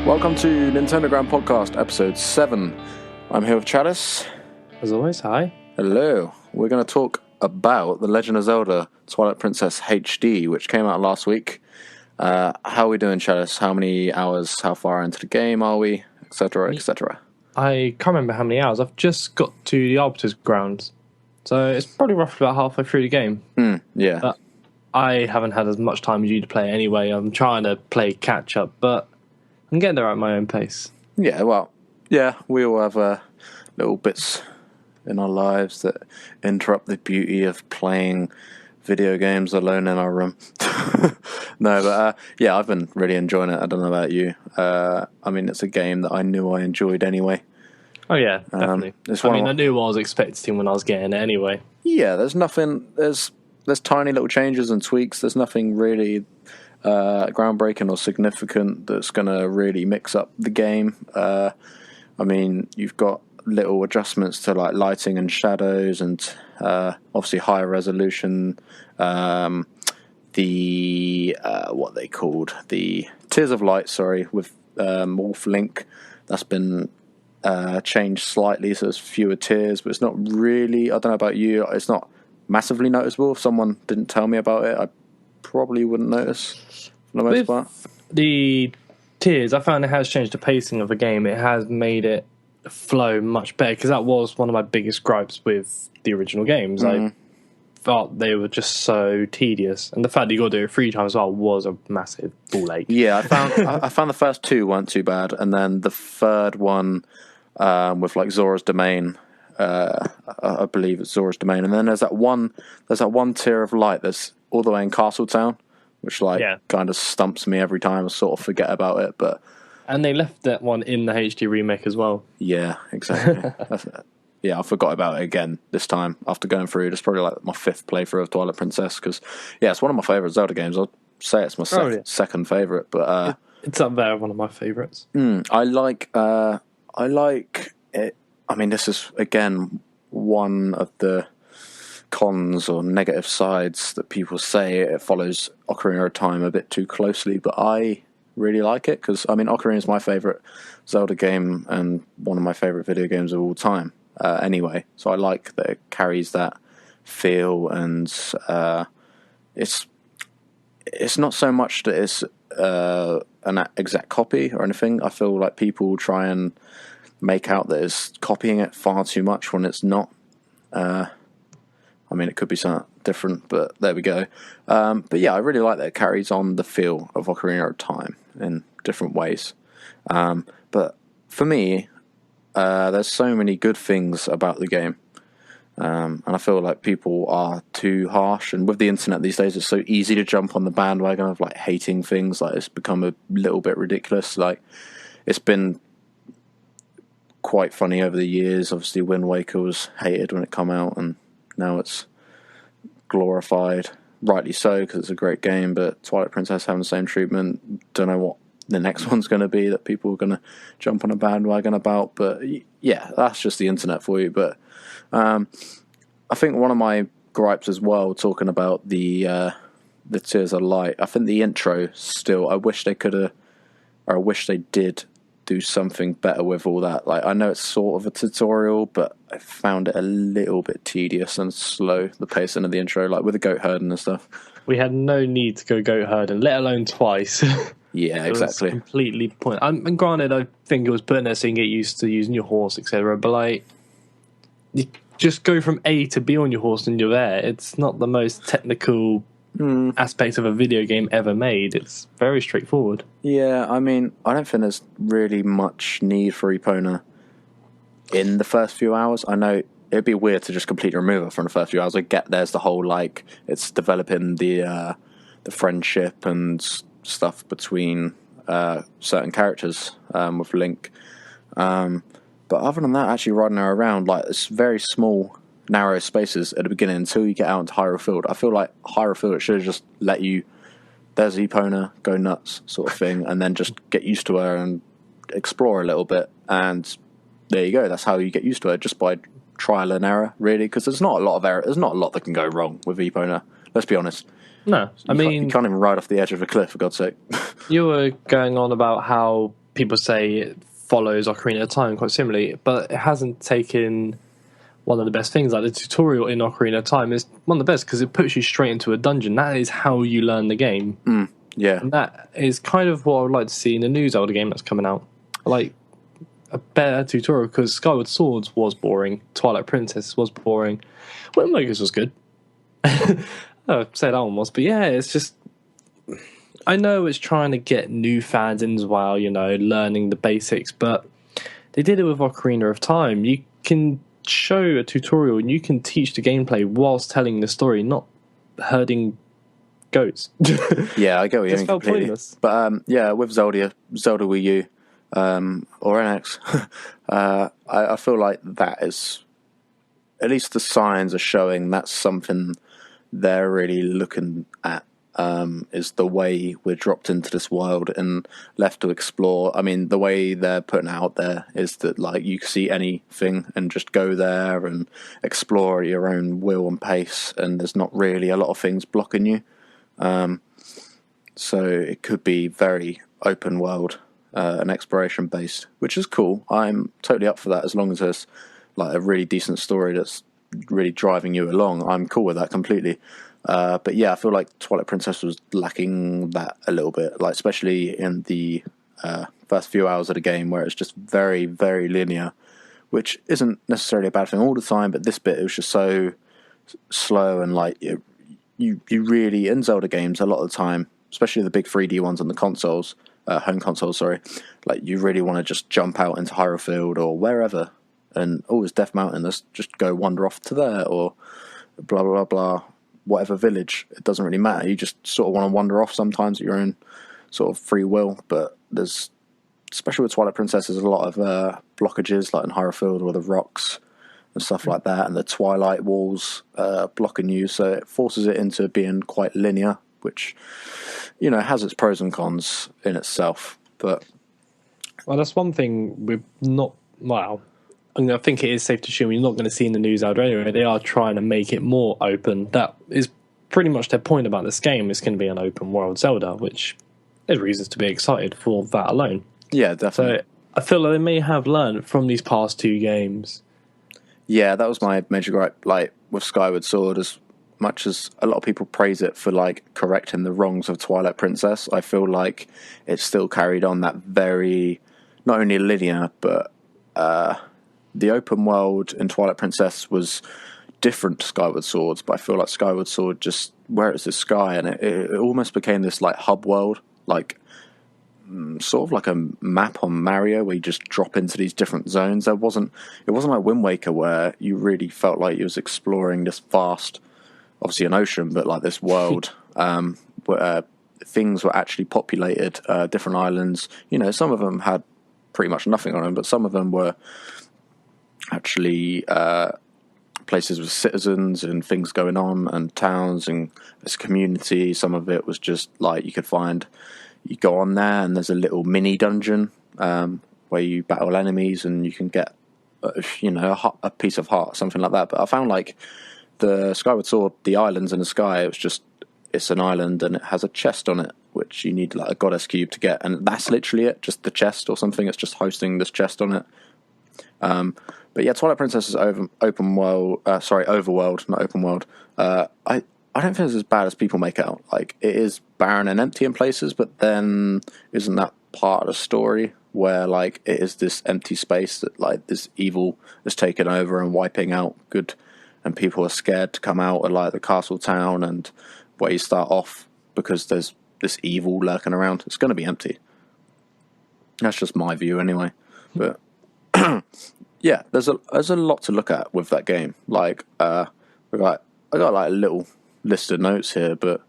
Welcome to NINTENDOGRAM Podcast, Episode 7. I'm here with Chalice. As always, hi. Hello. We're going to talk about The Legend of Zelda Twilight Princess HD, which came out last week. How are we doing, Chalice? How many hours, how far into the game are we, etc., etc.? I can't remember how many hours. I've just got to the Arbiter's Grounds. So it's probably roughly about halfway through the game. Yeah. But I haven't had as much time as you to play anyway. I'm trying to play catch-up, but I'm getting there at my own pace. Yeah, well, yeah, we all have little bits in our lives that interrupt the beauty of playing video games alone in our room. No, but yeah, I've been really enjoying it. I don't know about you. I mean, it's a game that I knew I enjoyed anyway. Oh yeah, definitely. I knew what I was expecting when I was getting it anyway. Yeah, there's nothing. There's tiny little changes and tweaks. There's nothing really groundbreaking or significant that's going to really mix up the game. I mean, you've got little adjustments to like lighting and shadows, and obviously higher resolution. The what they called the Tears of Light, with Wolf Link, that's been changed slightly, so there's fewer tears, but it's not really. I don't know about you. It's not massively noticeable. If someone didn't tell me about it, I probably wouldn't notice for the most part. The tears, I found it has changed the pacing of the game. It has made it flow much better, because that was one of my biggest gripes with the original games. I thought they were just so tedious, and the fact that you got to do it 3 times as well was a massive ball ache. Yeah, I found the first 2 weren't too bad, and then the third one with like Zora's Domain. I believe it's Zora's Domain, and then there's that one tier of light that's all the way in Castletown, which kind of stumps me every time. I sort of forget about it, but and they left that one in the HD remake as well. Yeah, exactly. Yeah, I forgot about it again this time after going through. It's probably like my 5th playthrough of Twilight Princess, because it's one of my favourite Zelda games. I'll say it's my second favourite, but it's up there, one of my favourites. I like it. I mean, this is again one of the cons or negative sides that people say it follows Ocarina of Time a bit too closely, but I really like it, because I mean, Ocarina is my favourite Zelda game and one of my favourite video games of all time. Anyway, so I like that it carries that feel, and it's not so much that it's an exact copy or anything. I feel like people try and make out that it's copying it far too much when it's not. I mean, it could be something different, but there we go. But yeah, I really like that it carries on the feel of Ocarina of Time in different ways. But for me, there's so many good things about the game. And I feel like people are too harsh, and with the internet these days, it's so easy to jump on the bandwagon of like hating things. Like, it's become a little bit ridiculous. Like, it's been quite funny over the years. Obviously, Wind Waker was hated when it came out, and now it's glorified, rightly so, because it's a great game. But Twilight Princess having the same treatment. Don't know what the next one's going to be that people are going to jump on a bandwagon about, but yeah, that's just the internet for you. But I think one of my gripes as well, talking about the Tears of Light, I think the intro still, I wish they did do something better with all that. Like, I know it's sort of a tutorial, but I found it a little bit tedious and slow, the pacing of the intro, like with the goat herding and stuff. We had no need to go goat herding, let alone twice. Yeah, exactly. It was completely pointless. And granted, I think it was putting there so you can get used to using your horse, etc. But like, you just go from A to B on your horse and you're there. It's not the most technical aspect of a video game ever made. It's very straightforward. Yeah, I mean, I don't think there's really much need for Epona in the first few hours. I know it'd be weird to just completely remove her from the first few hours. I get there's the whole, like, it's developing the friendship and stuff between certain characters with Link. But other than that, actually riding her around, like, it's very small, narrow spaces at the beginning until you get out into Hyrule Field. I feel like Hyrule Field, it should have just let you, there's Epona, go nuts sort of thing, and then just get used to her and explore a little bit, and there you go. That's how you get used to her, just by trial and error, really, because there's not a lot of error. There's not a lot that can go wrong with Epona. Let's be honest. No, I mean, you can't even ride off the edge of a cliff, for God's sake. You were going on about how people say it follows Ocarina of Time quite similarly, but it hasn't taken one of the best things. Like the tutorial in Ocarina of Time is one of the best because it puts you straight into a dungeon. That is how you learn the game. Yeah. And that is kind of what I would like to see in the new Zelda game that's coming out. Like a better tutorial, because Skyward Swords was boring, Twilight Princess was boring, Wind Waker's was good. I'd say that one was, but yeah, it's just, I know it's trying to get new fans in as well, you know, learning the basics, but they did it with Ocarina of Time. You can show a tutorial and you can teach the gameplay whilst telling the story, not herding goats. Yeah, I get what you mean felt completely. pointless. But yeah, with Zelda Wii U, or NX, I feel like that is, at least the signs are showing that's something they're really looking at, is the way we're dropped into this world and left to explore. I mean, the way they're putting out there is that like you can see anything and just go there and explore at your own will and pace, and there's not really a lot of things blocking you. So it could be very open world and exploration based, which is cool. I'm totally up for that as long as there's like a really decent story that's really driving you along. I'm cool with that completely. But yeah, I feel like Twilight Princess was lacking that a little bit, like especially in the first few hours of the game where it's just very, very linear, which isn't necessarily a bad thing all the time, but this bit it was just so slow and like you really, in Zelda games a lot of the time, especially the big 3D ones on the consoles, home consoles, sorry, like you really want to just jump out into Hyrule Field or wherever and it's Death Mountain, let's just go wander off to there, or blah blah blah blah, whatever village, it doesn't really matter. You just sort of want to wander off sometimes at your own sort of free will. But there's, especially with Twilight Princess, there's a lot of blockages, like in Hyrule Field, with the rocks and stuff like that, and the Twilight walls blocking you, so it forces it into being quite linear, which, you know, has its pros and cons in itself. But well, that's one thing we're not, well, I think it is safe to assume you're not going to see in the new Zelda anyway. They are trying to make it more open. That is pretty much their point about this game. It's going to be an open world Zelda, which there's reasons to be excited for that alone. Yeah, definitely. So I feel like they may have learned from these past two games. Yeah, that was my major gripe, like with Skyward Sword. As much as a lot of people praise it for like correcting the wrongs of Twilight Princess, I feel like it still carried on that very, not only linear, but the open world in Twilight Princess was different to Skyward Swords, but I feel like Skyward Sword just, where it's the sky, and it almost became this like hub world, like sort of like a map on Mario where you just drop into these different zones. It wasn't like Wind Waker where you really felt like you was exploring this vast, obviously an ocean, but like this world where things were actually populated, different islands. You know, some of them had pretty much nothing on them, but some of them were actually places with citizens and things going on, and towns, and this community. Some of it was just like you go on there and there's a little mini dungeon where you battle enemies and you can get a piece of heart, something like that. But I found like the Skyward Sword, the islands in the sky, it's an island and it has a chest on it, which you need like a goddess cube to get, and that's literally it, just the chest or something. It's just hosting this chest on it. But yeah, Twilight Princess is overworld, not open world. I don't think it's as bad as people make out. Like, it is barren and empty in places, but then isn't that part of the story where like it is this empty space that like this evil is taken over and wiping out good, and people are scared to come out of like the castle town, and where you start off because there's this evil lurking around. It's going to be empty. That's just my view anyway. But yeah, there's a lot to look at with that game. Like, I got like a little list of notes here, but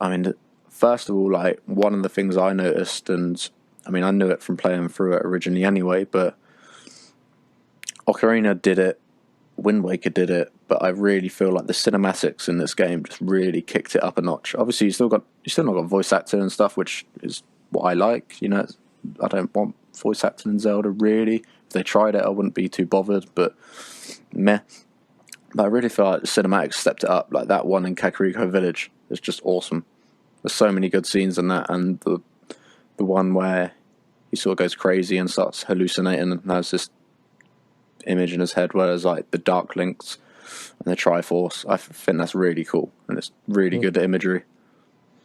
I mean, first of all, like one of the things I noticed, and I mean, I knew it from playing through it originally anyway, but Ocarina did it, Wind Waker did it, but I really feel like the cinematics in this game just really kicked it up a notch. Obviously, you still not got voice acting and stuff, which is what I like. You know, I don't want voice acting in Zelda really. If they tried it, I wouldn't be too bothered, but meh. But I really feel like the cinematics stepped it up. Like that one in Kakariko Village is just awesome. There's so many good scenes in that, and the one where he sort of goes crazy and starts hallucinating and has this image in his head where there's like the Dark Links and the Triforce. I think that's really cool, and it's really good imagery.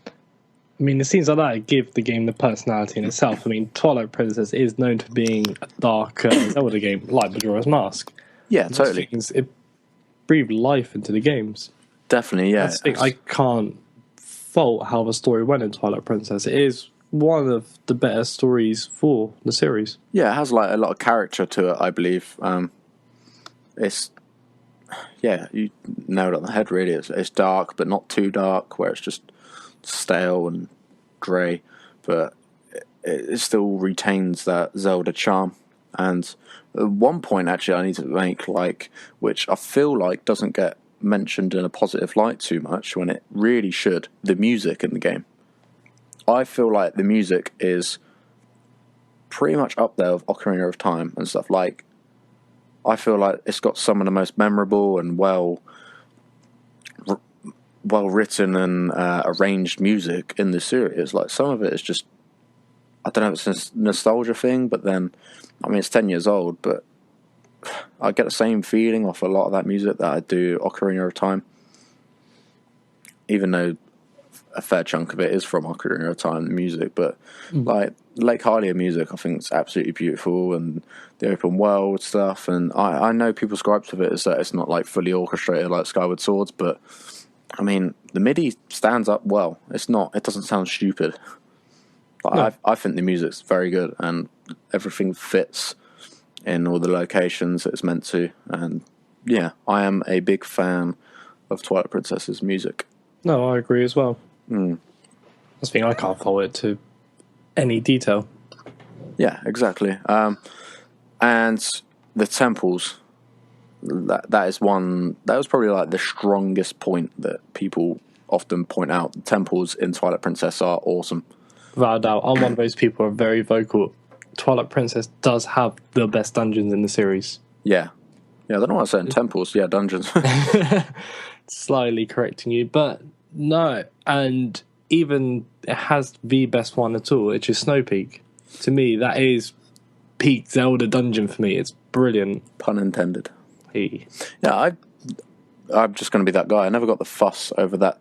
I mean, the scenes like that give the game the personality in itself. I mean, Twilight Princess is known for being a darker Zelda game, like Majora's Mask. Yeah, totally. It breathed life into the games. Definitely, yeah. I can't fault how the story went in Twilight Princess. It is one of the better stories for the series. Yeah, it has like a lot of character to it, I believe. It's you nailed it on the head. Really, it's dark, but not too dark, where it's just stale and grey. But it still retains that Zelda charm. And at one point, actually, I need to make which I feel like doesn't get mentioned in a positive light too much when it really should. The music in the game. I feel like the music is pretty much up there with Ocarina of Time and stuff. Like, I feel like it's got some of the most memorable and well written and arranged music in the series. Like, some of it is just, I don't know if it's a nostalgia thing, but then, I mean, it's 10 years old, but I get the same feeling off a lot of that music that I do Ocarina of Time. Even though a fair chunk of it is from Ocarina of Time music, but like Lake Hylia music, I think it's absolutely beautiful, and the open world stuff. And I know people's gripes with it is that it's not like fully orchestrated like Skyward Swords, but I mean the MIDI stands up well. It doesn't sound stupid. Like, I think the music's very good, and everything fits in all the locations it's meant to. And yeah, I am a big fan of Twilight Princess's music. No, I agree as well. That's the thing, I can't follow it to any detail. Yeah, exactly. And the temples, that is one, that was probably like the strongest point that people often point out. The temples in Twilight Princess are awesome. Without a doubt, I'm one of those people who are very vocal. Twilight Princess does have the best dungeons in the series. Yeah. Yeah, I don't know what I'm saying. Temples, yeah, dungeons. Slightly correcting you, but no. And even it has the best one at all, which is Snow Peak. To me, that is peak Zelda dungeon for me. It's brilliant. Pun intended. Hey. Yeah, I'm just going to be that guy. I never got the fuss over that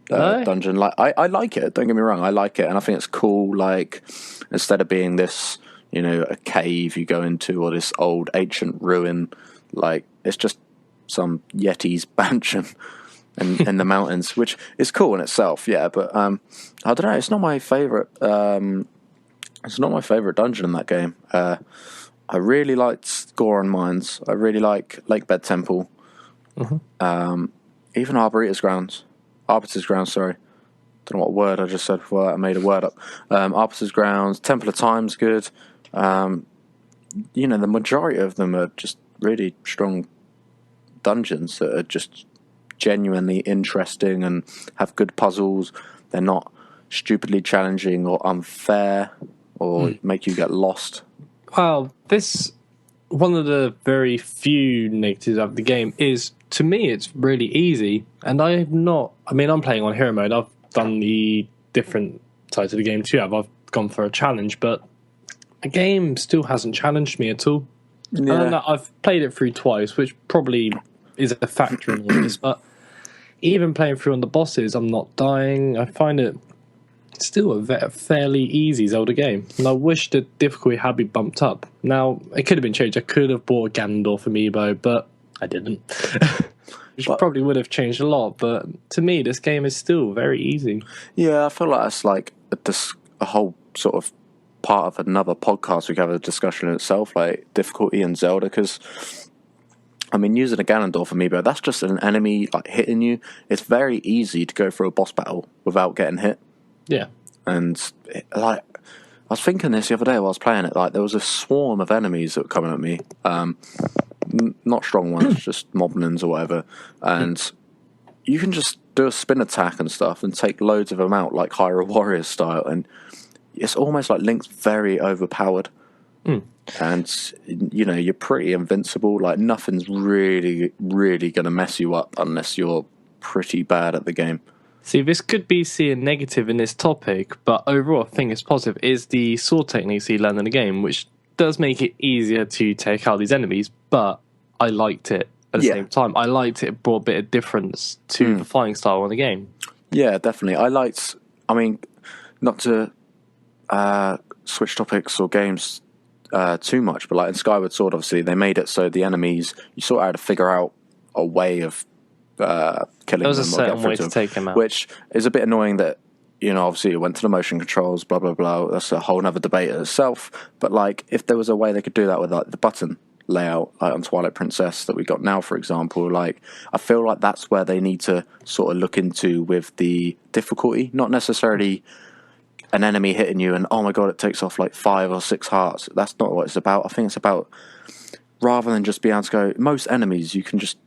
dungeon. Like, I like it. Don't get me wrong. I like it, and I think it's cool. Like, instead of being this, a cave you go into or this old ancient ruin, like it's just some Yeti's mansion in the mountains, which is cool in itself. Yeah, but I don't know. It's not my favorite. It's not my favorite dungeon in that game. I really liked Goron Mines. I really like Lake Bed Temple. Mm-hmm. Even Arbiter's Grounds. Sorry. Don't know what word I just said before I made a word up. Arbiter's Grounds. Temple of Time's good. The majority of them are just really strong dungeons that are just genuinely interesting and have good puzzles. They're not stupidly challenging or unfair or make you get lost. Well, one of the very few negatives of the game is, to me, it's really easy. And I'm playing on Hero Mode. I've done the different sides of the game too. I've gone for a challenge, but the game still hasn't challenged me at all. Yeah. And I've played it through twice, which probably is a factor in all this, but even playing through on the bosses, I'm not dying. I find it still a fairly easy Zelda game, and I wish the difficulty had been bumped up. Now, it could have been changed. I could have bought a Ganondorf amiibo, but I didn't. Which probably would have changed a lot, but to me, this game is still very easy. Yeah, I feel like that's like a whole sort of part of another podcast. We could have a discussion in itself, like difficulty in Zelda, because using a Ganondorf amiibo, that's just an enemy like hitting you. It's very easy to go through a boss battle without getting hit. Yeah. And I was thinking this the other day while I was playing it, like there was a swarm of enemies that were coming at me. Not strong ones, just moblins or whatever. And you can just do a spin attack and stuff and take loads of them out, like Hyrule Warriors style. And it's almost like Link's very overpowered. And, you're pretty invincible. Like, nothing's really, really going to mess you up unless you're pretty bad at the game. See, this could be seen negative in this topic, but overall, I think it's positive, is the sword techniques you learn in the game, which does make it easier to take out these enemies, but I liked it at the same time. I liked it brought a bit of difference to the fighting style in the game. Yeah, definitely. I mean, not to switch topics or games too much, but like in Skyward Sword, obviously, they made it so the enemies, you sort of had to figure out a way of killing them. There was a certain way to take them out. Which is a bit annoying that, obviously it went to the motion controls, blah, blah, blah. That's a whole other debate itself. But like, if there was a way they could do that with like the button layout, like on Twilight Princess that we got now, for example, like I feel like that's where they need to sort of look into with the difficulty, not necessarily an enemy hitting you and oh my god, it takes off like 5 or 6 hearts. That's not what it's about. I think it's about, rather than just being able to go, most enemies you can just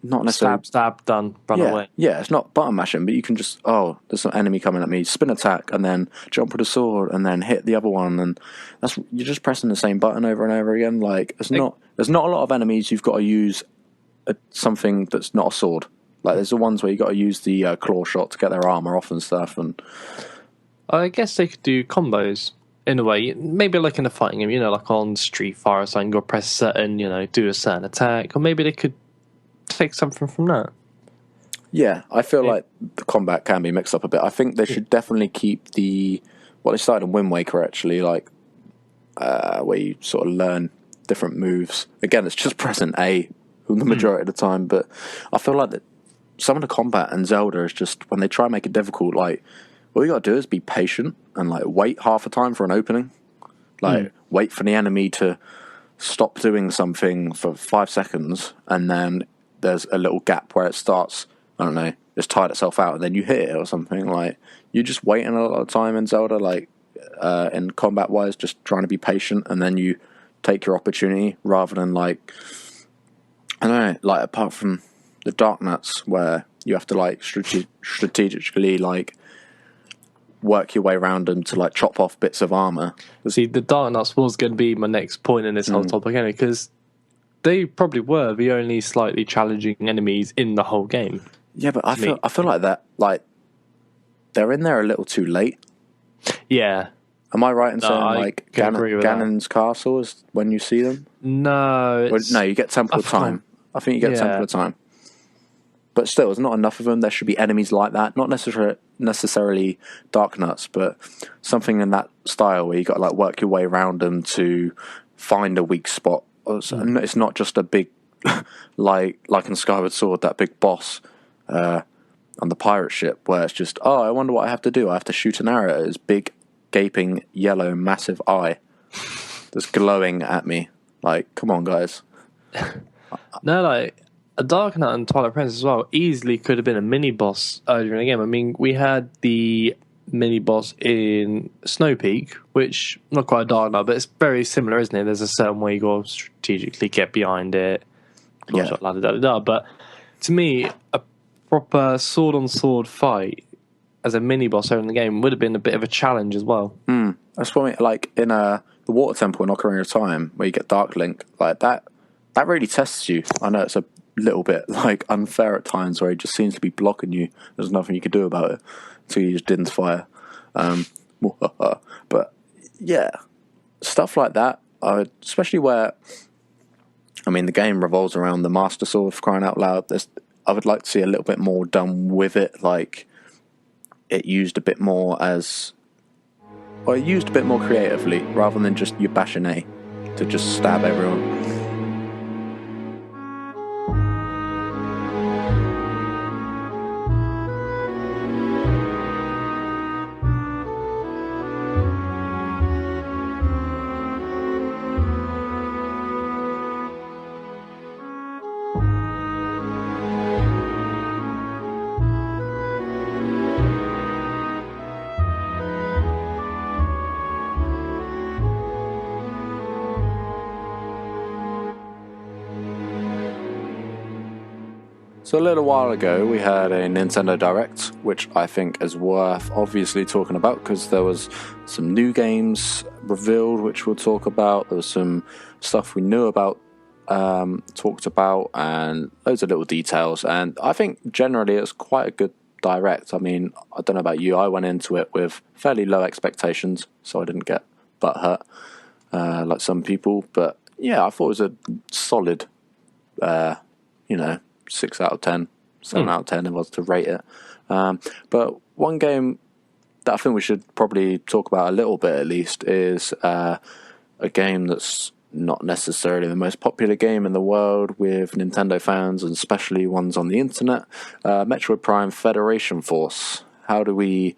not necessarily stab, done, run away. Yeah, it's not button mashing, but you can just, there's some enemy coming at me, spin attack, and then jump with a sword, and then hit the other one, and you're just pressing the same button over and over again. Like, there's not a lot of enemies you've got to use something that's not a sword. Like, there's the ones where you got to use the claw shot to get their armor off and stuff. And I guess they could do combos in a way, maybe like in a fighting game, like on Street Fighter or something, or press certain, do a certain attack, or maybe they could take something from that. Yeah, I feel like the combat can be mixed up a bit. I think they should definitely keep what they started in Wind Waker, actually, like where you sort of learn different moves. Again, it's just pressing A the majority of the time, but I feel like that some of the combat in Zelda is just, when they try and make it difficult, like, all you got to do is be patient and like wait half a time for an opening. Like, wait for the enemy to stop doing something for 5 seconds, and then there's a little gap where it starts, I don't know, it's tired itself out, and then you hit it or something. Like, you're just waiting a lot of time in Zelda, like, in combat-wise, just trying to be patient, and then you take your opportunity, rather than, like, I don't know, like, apart from the Dark Nuts, where you have to, like, strategically, like, work your way around them to, like, chop off bits of armor. See, the Dark Nuts was going to be my next point in this whole topic, anyway, because they probably were the only slightly challenging enemies in the whole game. Yeah, but I feel like that, like, they're in there a little too late. Yeah. Am I right in saying, like, Ganon's castle is when you see them? No. No, you get Temple of Time. I think you get Temple of Time. But still, there's not enough of them. There should be enemies like that. Not necessarily Dark Nuts, but something in that style where you got to, like, work your way around them to find a weak spot. It's not just a big, like in Skyward Sword, that big boss on the pirate ship, where it's just, I wonder what I have to do. I have to shoot an arrow at his big, gaping, yellow, massive eye that's glowing at me. Like, come on, guys. No, like, a Dark Knight and Twilight Princess as well easily could have been a mini-boss earlier in the game. I mean, we had the mini-boss in Snow Peak, which, not quite a Dark Knight, but it's very similar, isn't it? There's a certain way you got to strategically get behind it. But to me, a proper sword-on-sword fight as a mini-boss over in the game would have been a bit of a challenge as well. That's what I mean, like in the Water Temple in Ocarina of Time, where you get Dark Link, like that really tests you. I know it's a little bit like unfair at times, where he just seems to be blocking you. There's nothing you can do about it until you just didn't fire. But yeah, stuff like that, especially where, I mean, the game revolves around the Master Sword, for crying out loud. I would like to see a little bit more done with it, like it used a bit more creatively, rather than just you bashing A to just stab everyone. So a little while ago, we had a Nintendo Direct, which I think is worth obviously talking about, because there was some new games revealed, which we'll talk about. There was some stuff we knew about, talked about, and loads of little details. And I think generally it's quite a good Direct, I mean, I don't know about you, I went into it with fairly low expectations, so I didn't get butthurt like some people. But yeah, I thought it was a solid, 6 out of 10, 7 out of 10 it was to rate it. But one game that I think we should probably talk about a little bit at least is a game that's not necessarily the most popular game in the world with Nintendo fans, and especially ones on the internet. Metroid Prime Federation Force. How do we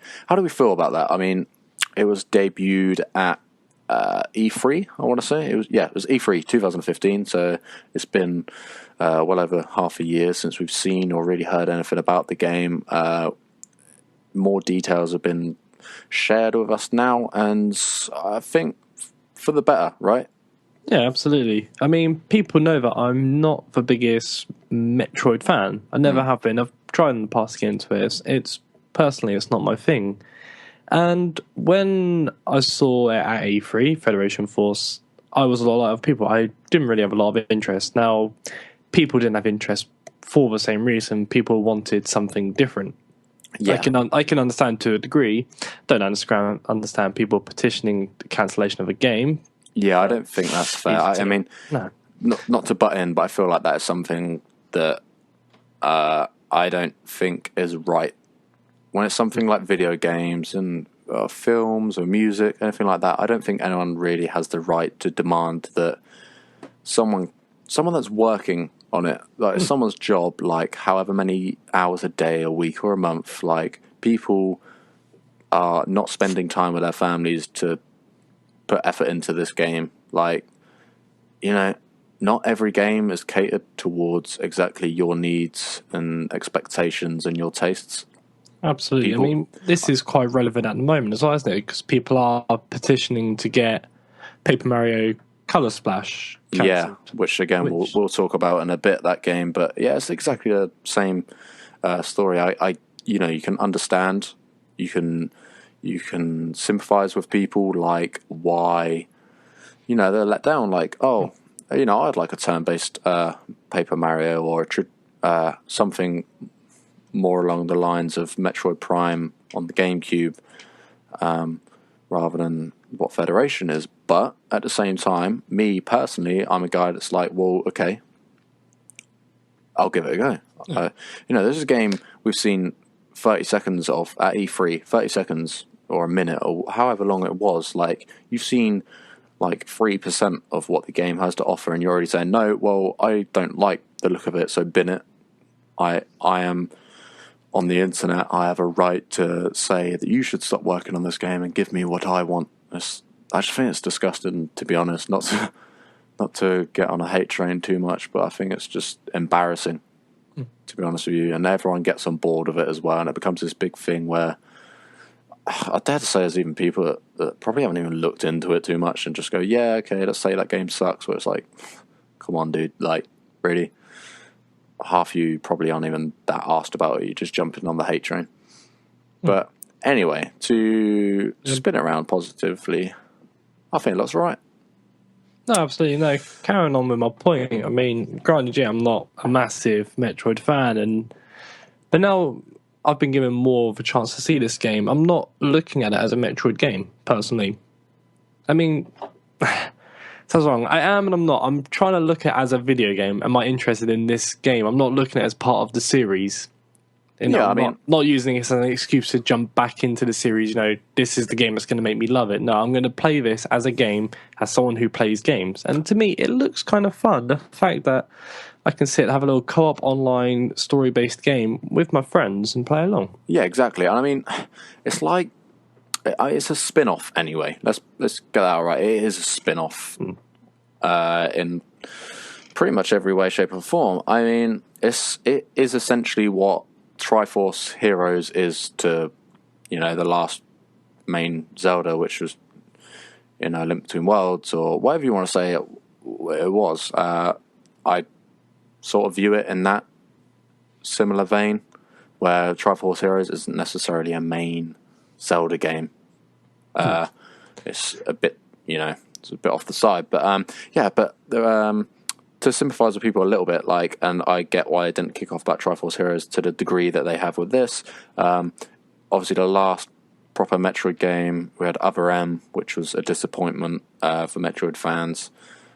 feel about that? I mean, it was debuted at E3, I want to say. It was E3 2015, so it's been well over half a year since we've seen or really heard anything about the game. More details have been shared with us now, and I think for the better, right? Yeah, absolutely. I mean, people know that I'm not the biggest Metroid fan. I never have been. I've tried in the past to get into it. It's personally, it's not my thing. And when I saw it at E3, Federation Force, I was a lot like other people. I didn't really have a lot of interest. Now, people didn't have interest for the same reason. People wanted something different. Yeah. I can understand to a degree. Don't understand people petitioning the cancellation of a game. Yeah, I don't think that's fair. I mean, no. not to butt in, but I feel like that is something that I don't think is right. When it's something like video games and films or music, anything like that, I don't think anyone really has the right to demand that someone that's working on it, like it's someone's job, like however many hours a day, a week, or a month, like people are not spending time with their families to put effort into this game. Like, not every game is catered towards exactly your needs and expectations and your tastes. Absolutely. I mean, this is quite relevant at the moment as well, isn't it? Because people are petitioning to get Paper Mario Color Splash cancelled. Yeah, which again we'll talk about in a bit, that game. But yeah, it's exactly the same story. I you can understand, you can sympathize with people, like why they're let down. Like, I'd like a turn-based Paper Mario, or something more along the lines of Metroid Prime on the GameCube, rather than what Federation is. But at the same time, me personally, I'm a guy that's like, well, okay, I'll give it a go. Yeah. This is a game we've seen 30 seconds of at E3, 30 seconds or a minute or however long it was. Like, you've seen like 3% of what the game has to offer, and you're already saying, no, well, I don't like the look of it, so bin it. I am on the internet. I have a right to say that you should stop working on this game and give me what I want. I just think it's disgusting, to be honest. Not to get on a hate train too much, but I think it's just embarrassing, to be honest with you. And everyone gets on board with it as well, and it becomes this big thing where I dare to say there's even people that probably haven't even looked into it too much and just go, yeah, okay, let's say that game sucks. Where it's like, come on, dude, like, really? Half you probably aren't even that asked about it. You're just jumping on the hate train. But anyway, to spin it around positively, I think it looks right. No, absolutely no. Carrying on with my point, I mean, granted, yeah, I'm not a massive Metroid fan, but now I've been given more of a chance to see this game. I'm not looking at it as a Metroid game, personally. I mean, sounds wrong. I am and I'm not. I'm trying to look at it as a video game. Am I interested in this game? I'm not looking at it as part of the series. I'm not using it as an excuse to jump back into the series. This is the game that's going to make me love it. No, I'm going to play this as a game, as someone who plays games. And to me, it looks kind of fun. The fact that I can sit and have a little co-op online story-based game with my friends and play along. Yeah, exactly. And I mean, it's like, it's a spin-off anyway. Let's get that all right. It is a spin-off in pretty much every way, shape, or form. I mean, it is essentially what Triforce Heroes is to, the last main Zelda, which was, Link Between Worlds, or whatever you want to say it was. I sort of view it in that similar vein, where Triforce Heroes isn't necessarily a main Zelda game. It's a bit, it's a bit off the side, but to sympathise with people a little bit, like, and I get why I didn't kick off about Triforce Heroes to the degree that they have with this. Obviously, the last proper Metroid game, we had Other M, which was a disappointment for Metroid fans.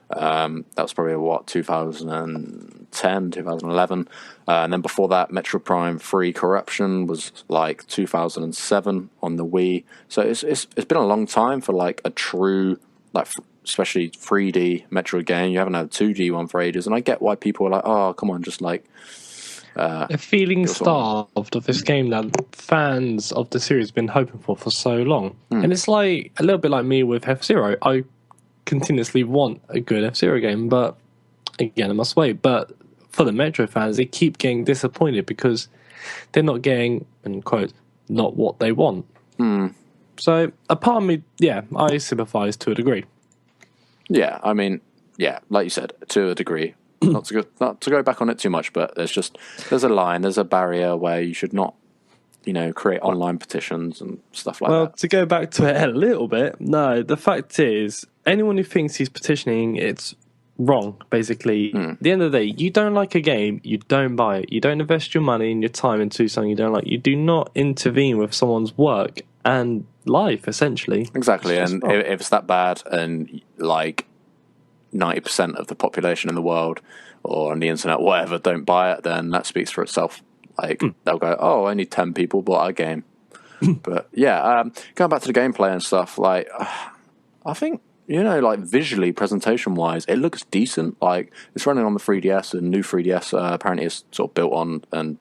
That was probably 2010, 2011, and then before that, Metroid Prime 3 Corruption was like 2007 on the Wii. So it's been a long time for like a true, like, especially 3D Metroid game. You haven't had a 2D one for ages, and I get why people are like, oh, come on, just like. They're feeling starved of this game that fans of the series have been hoping for so long. And it's like a little bit like me with F-Zero. I continuously want a good F-Zero game, but again, I must wait. But for the Metro fans, they keep getting disappointed because they're not getting, in quote, not what they want. So a part of me, yeah, I sympathise to a degree. Yeah, I mean, yeah, like you said, to a degree. Not to go back on it too much, but there's a line, there's a barrier where you should not, create online petitions and stuff like that. Well, to go back to it a little bit, no, the fact is, anyone who thinks he's petitioning, it's wrong, basically. At the end of the day, you don't like a game, you don't buy it. You don't invest your money and your time into something you don't like. You do not intervene with someone's work and life, essentially. Exactly, and if it's that bad and, like, 90% of the population in the world or on the internet, whatever, don't buy it, then that speaks for itself. Like, they'll go, oh, only 10 people bought our game. But, yeah, going back to the gameplay and stuff, like, I think, like, visually, presentation-wise, it looks decent. Like, it's running on the 3DS, and new 3DS apparently is sort of built on and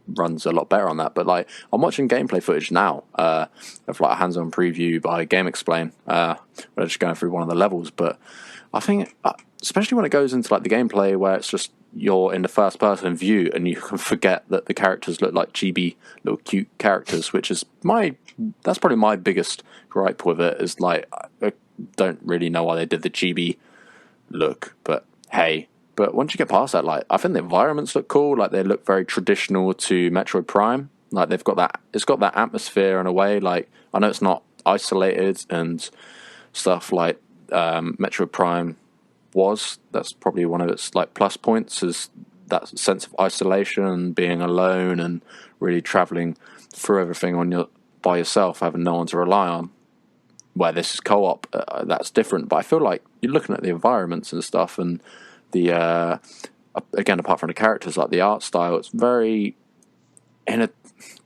runs a lot better on that. But, like, I'm watching gameplay footage now of, like, a hands-on preview by Game Explain. We're just going through one of the levels, but I think, especially when it goes into like the gameplay where it's just you're in the first person view and you can forget that the characters look like chibi little cute characters, which is that's probably my biggest gripe with it, is like I don't really know why they did the chibi look, but hey. But once you get past that, like, I think the environments look cool, like they look very traditional to Metroid Prime. Like it's got that atmosphere in a way. Like, I know it's not isolated and stuff like Metroid Prime was. That's probably one of its like plus points, is that sense of isolation and being alone and really traveling through everything by yourself, having no one to rely on. Where this is co-op, that's different. But I feel like you're looking at the environments and stuff, and the again, apart from the characters, like the art style, it's very in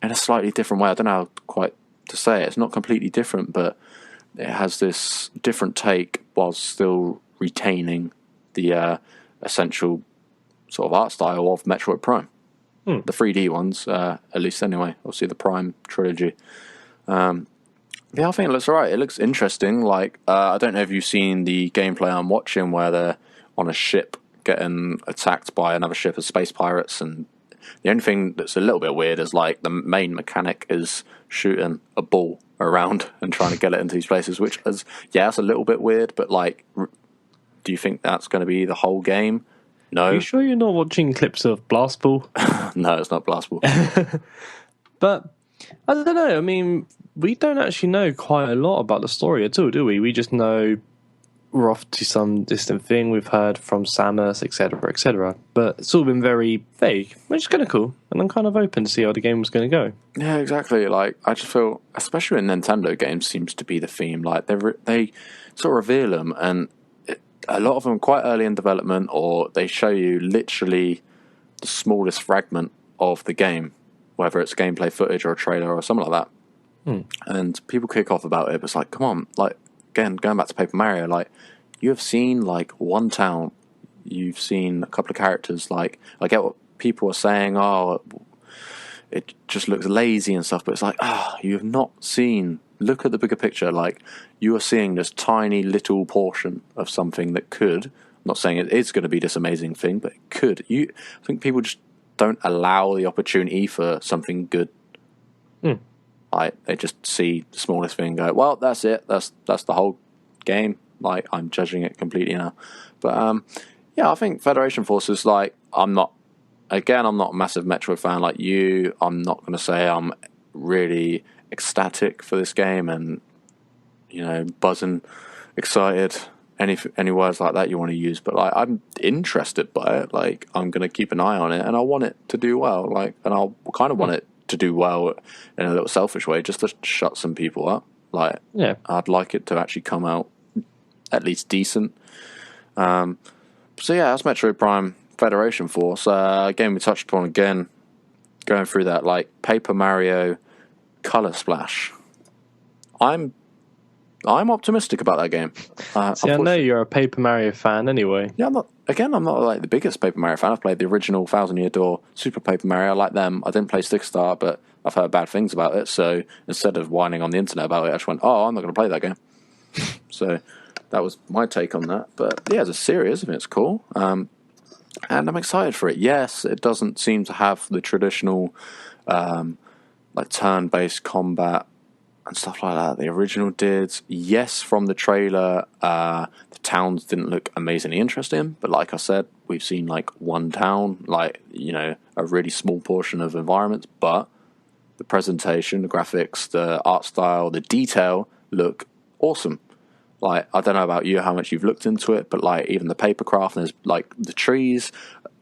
a slightly different way. I don't know how quite to say it. It's not completely different, but it has this different take while still retaining the essential sort of art style of Metroid Prime. The 3D ones, at least anyway. Obviously the Prime trilogy. Yeah, I think it looks alright. It looks interesting. Like, I don't know if you've seen the gameplay I'm watching where they're on a ship getting attacked by another ship of space pirates, and the only thing that's a little bit weird is like the main mechanic is shooting a ball around and trying to get it into these places, which is, yeah, it's a little bit weird, but like, do you think that's going to be the whole game? No. Are you sure you're not watching clips of Blast Ball? No, it's not Blast Ball. But I don't know, I mean, we don't actually know quite a lot about the story at all, do we? We just know we're off to some distant thing we've heard from Samus, etc., etc. But it's all been very vague, which is kind of cool, and I'm kind of open to see how the game was going to go. Yeah, exactly. Like, I just feel, especially in Nintendo games, seems to be the theme. Like, they sort of reveal them, and a lot of them quite early in development, or they show you literally the smallest fragment of the game, whether it's gameplay footage or a trailer or something like that. And people kick off about it, but it's like, come on, like, again, going back to Paper Mario, like, you have seen like one town, you've seen a couple of characters. Like, I get what people are saying, oh, it just looks lazy and stuff, but it's like, you have not seen, look at the bigger picture. Like, you are seeing this tiny little portion of something that could, I'm not saying it is going to be this amazing thing, but it could. I think people just don't allow the opportunity for something good. Like, they just see the smallest thing and go, well, that's it, that's the whole game. Like, I'm judging it completely now. But yeah, I think Federation Force is like, I'm not a massive Metroid fan like you. I'm not going to say I'm really ecstatic for this game and, buzzing, excited any words like that you want to use, but like I'm interested by it. Like I'm going to keep an eye on it, and I want it to do well. Like, and I'll kind of want it to do well in a little selfish way, just to shut some people up. Like, Yeah. I'd like it to actually come out at least decent. So yeah, that's Metroid Prime Federation Force. Game we touched upon again, going through that, like Paper Mario Color Splash. I'm optimistic about that game. See, I know you're a Paper Mario fan anyway. Yeah, I'm not like the biggest Paper Mario fan. I've played the original Thousand Year Door, Super Paper Mario. I like them. I didn't play Stick Star, but I've heard bad things about it. So instead of whining on the internet about it, I just went, "Oh, I'm not going to play that game." So that was my take on that. But yeah, it's a series, and it's cool. And I'm excited for it. Yes, it doesn't seem to have the traditional like turn-based combat and stuff like that the original did. Yes, from the trailer, the towns didn't look amazingly interesting, but like I said, we've seen like one town, like, you know, a really small portion of environments, but the presentation, the graphics, the art style, the detail look awesome. Like, I don't know about you, how much you've looked into it, but like even the paper craft, and there's like the trees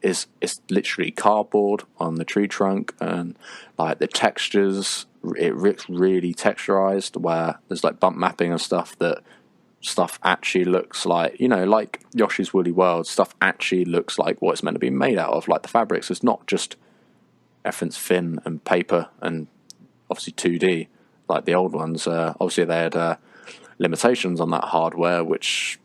is literally cardboard on the tree trunk, and like the textures, it looks really texturized, where there's like bump mapping and stuff actually looks like, you know, like Yoshi's Woolly World, stuff actually looks like what it's meant to be made out of, like the fabrics. It's not just everything's thin and paper and obviously 2D like the old ones. Obviously they had limitations on that hardware, which,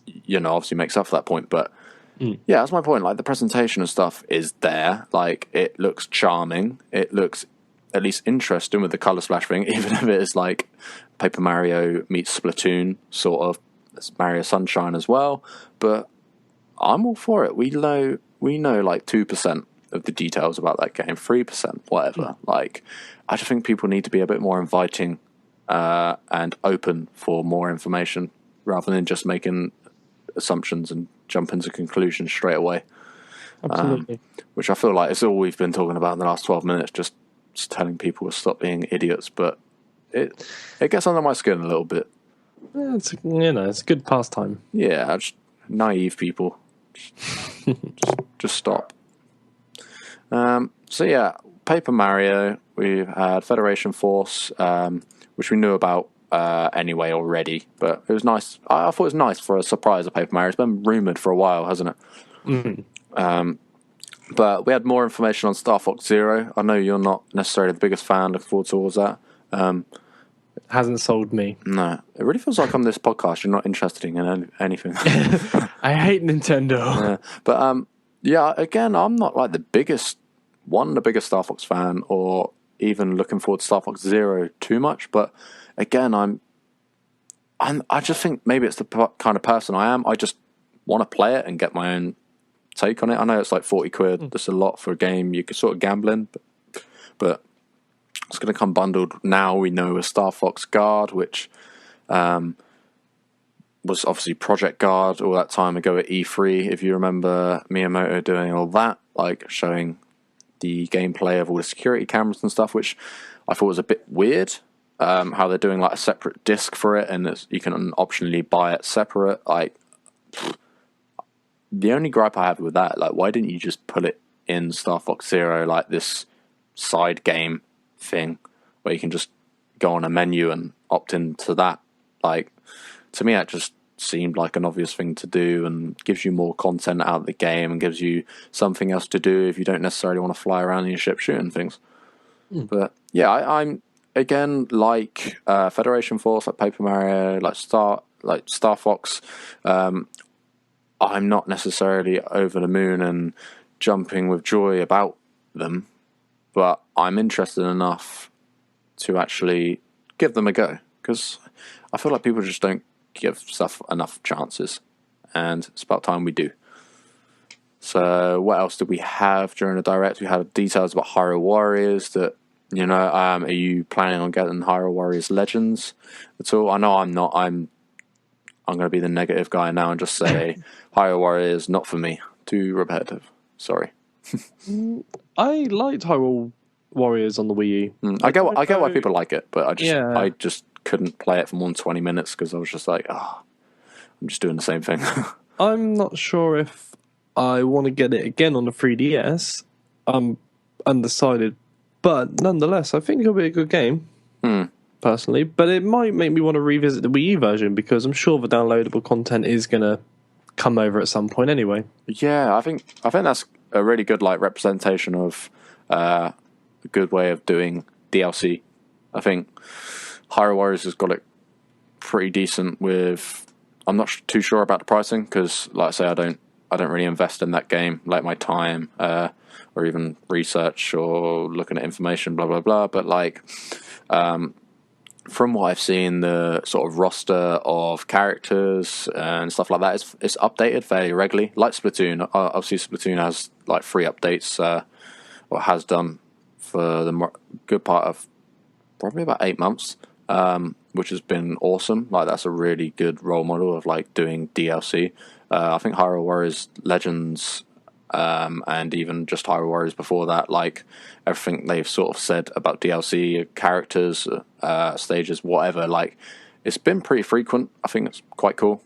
you know, obviously makes up for that point, but yeah, that's my point. Like the presentation and stuff is there. Like it looks charming. It looks at least interesting with the color splash thing, even if it is like Paper Mario meets Splatoon, sort of. It's Mario Sunshine as well. But I'm all for it. We know like 2% of the details about that game, 3%, whatever. Like, I just think people need to be a bit more inviting and open for more information, rather than just making assumptions and jumping to conclusions straight away. Absolutely. Which I feel like is all we've been talking about in the last 12 minutes, just telling people to stop being idiots. But it gets under my skin a little bit. Yeah, it's a good pastime. Yeah, just naive people. just stop. So yeah, Paper Mario. We've had Federation Force, which we knew about anyway already, but it was nice. I thought it was nice for a surprise of Paper Mario. It's been rumoured for a while, hasn't it? Mm-hmm. But we had more information on Star Fox Zero. I know you're not necessarily the biggest fan. Looking forward towards that. Hasn't sold me. No, it really feels like on this podcast you're not interested in anything. I hate Nintendo. Yeah. But yeah, again, I'm not like the biggest Star Fox fan, or even looking forward to Star Fox Zero too much. But again, I just think maybe it's the kind of person I am. I just want to play it and get my own take on it. I know it's like 40 quid. That's a lot for a game you could sort of gamble in, but it's going to come bundled now. We know with Star Fox Guard, which was obviously Project Guard all that time ago at E3, if you remember Miyamoto doing all that, like showing the gameplay of all the security cameras and stuff, which I thought was a bit weird. How they're doing like a separate disc for it, and you can optionally buy it separate. Like, the only gripe I have with that, like, why didn't you just put it in Star Fox Zero, like this side game thing where you can just go on a menu and opt into that? Like, to me, that just seemed like an obvious thing to do, and gives you more content out of the game and gives you something else to do if you don't necessarily want to fly around in your ship shooting things. But yeah, I'm again, like Federation Force, like Paper Mario, like Star Fox. I'm not necessarily over the moon and jumping with joy about them, but I'm interested enough to actually give them a go, because I feel like people just don't give stuff enough chances, and it's about time we do. So what else did we have during the Direct? We had details about Hyrule Warriors. That, you know, are you planning on getting Hyrule Warriors Legends at all? I know I'm not. I'm going to be the negative guy now and just say Hyrule Warriors not for me. Too repetitive. Sorry. I liked Hyrule Warriors on the Wii U. I get why people like it, but I just couldn't play it for more than 20 minutes because I was just like, I'm I'm just doing the same thing. I'm not sure if I want to get it again on the 3DS. I'm undecided, but nonetheless, I think it'll be a good game. Personally, but it might make me want to revisit the Wii U version because I'm sure the downloadable content is going to come over at some point anyway. Yeah, I think that's a really good like representation of a good way of doing DLC. I think Hyrule Warriors has got it pretty decent with. I'm not too sure about the pricing because, like I say, I don't really invest in that game, like my time or even research or looking at information, blah blah blah. But like, from what I've seen, the sort of roster of characters and stuff like that is updated fairly regularly. Like Splatoon, obviously Splatoon has like free updates, or has done for the good part of probably about 8 months. Which has been awesome. Like that's a really good role model of like doing DLC. I think Hyrule Warriors Legends, and even just Hyrule Warriors before that, like everything they've sort of said about DLC characters, stages, whatever. Like it's been pretty frequent. I think it's quite cool.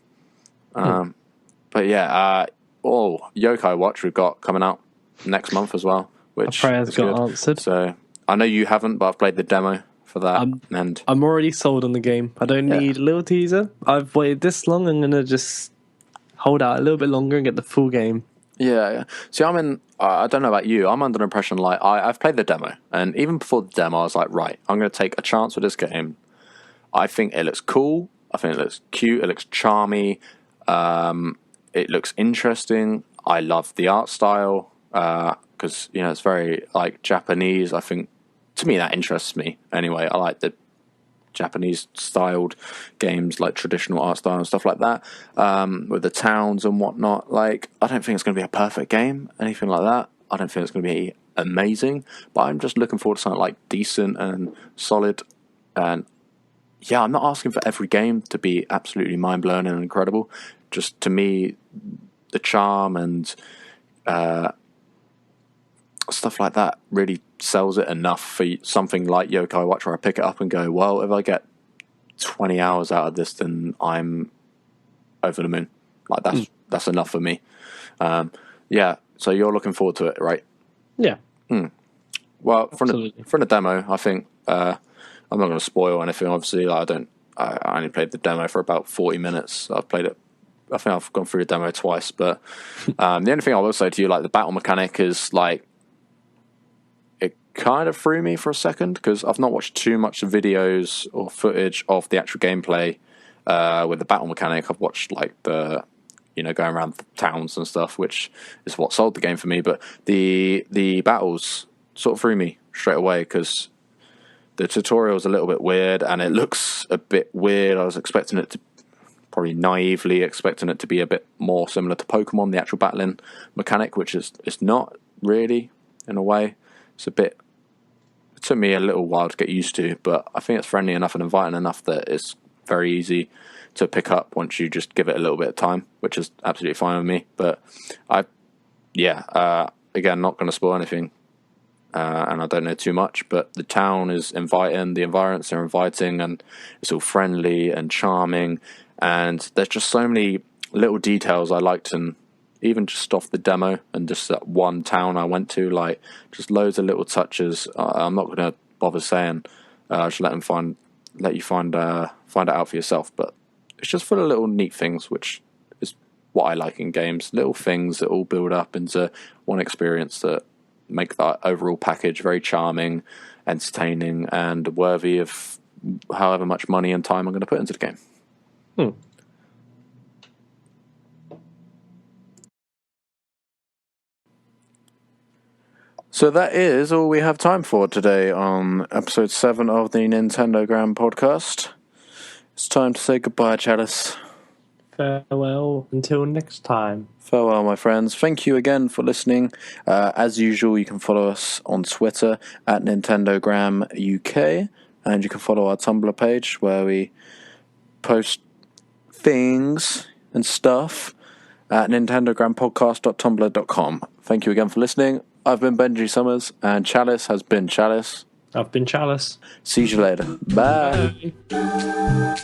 But yeah, Yokai Watch we've got coming out next month as well, which Our prayers is got good. answered. So I know you haven't, but I've played the demo for that, and I'm already sold on the game. I don't need a little teaser. I've waited this long. I'm gonna just hold out a little bit longer and get the full game. yeah. See, I'm in. I don't know about you. I'm under the impression like I've played the demo, and even before the demo, I was like, right, I'm going to take a chance with this game. I think it looks cool. I think it looks cute. It looks charmy. It looks interesting. I love the art style because it's very like Japanese. I think. To me, that interests me. Anyway, I like the Japanese-styled games, like traditional art style and stuff like that, with the towns and whatnot. Like, I don't think it's going to be a perfect game, anything like that. I don't think it's going to be amazing, but I'm just looking forward to something like decent and solid. And yeah, I'm not asking for every game to be absolutely mind-blowing and incredible. Just to me, the charm and stuff like that really sells it enough for something like Yokai Watch where I pick it up and go, well, if I get 20 hours out of this, then I'm over the moon. Like that's enough for me. Yeah, so you're looking forward to it, right? Yeah. Well, from the demo, I think I'm not going to spoil anything. Obviously, like, I only played the demo for about 40 minutes. I've played it. I think I've gone through the demo twice, but the only thing I will say to you, like the battle mechanic is like. Kind of threw me for a second because I've not watched too much videos or footage of the actual gameplay with the battle mechanic. I've watched like the going around the towns and stuff, which is what sold the game for me. But the battles sort of threw me straight away because the tutorial is a little bit weird and it looks a bit weird. I was expecting it to probably naively expecting it to be a bit more similar to Pokemon, the actual battling mechanic, which is it's not really in a way. It's a bit. It took me a little while to get used to, but I think it's friendly enough and inviting enough that it's very easy to pick up once you just give it a little bit of time, which is absolutely fine with me. But again, not going to spoil anything, and I don't know too much, but the town is inviting, the environments are inviting, and it's all friendly and charming, and there's just so many little details I liked, and even just off the demo and just that one town I went to, like just loads of little touches. I'm not going to bother saying. Just let you find it out for yourself. But it's just full of little neat things, which is what I like in games. Little things that all build up into one experience that make that overall package very charming, entertaining, and worthy of however much money and time I'm going to put into the game. So that is all we have time for today on episode 7 of the Nintendogram podcast. It's time to say goodbye, Chalice. Farewell until next time. Farewell, my friends. Thank you again for listening. As usual, you can follow us on Twitter at Nintendogram UK, and you can follow our Tumblr page where we post things and stuff at nintendogrampodcast.tumblr.com. Thank you again for listening. I've been Benji Summers, and Chalice has been Chalice. I've been Chalice. See you later. Bye. Bye.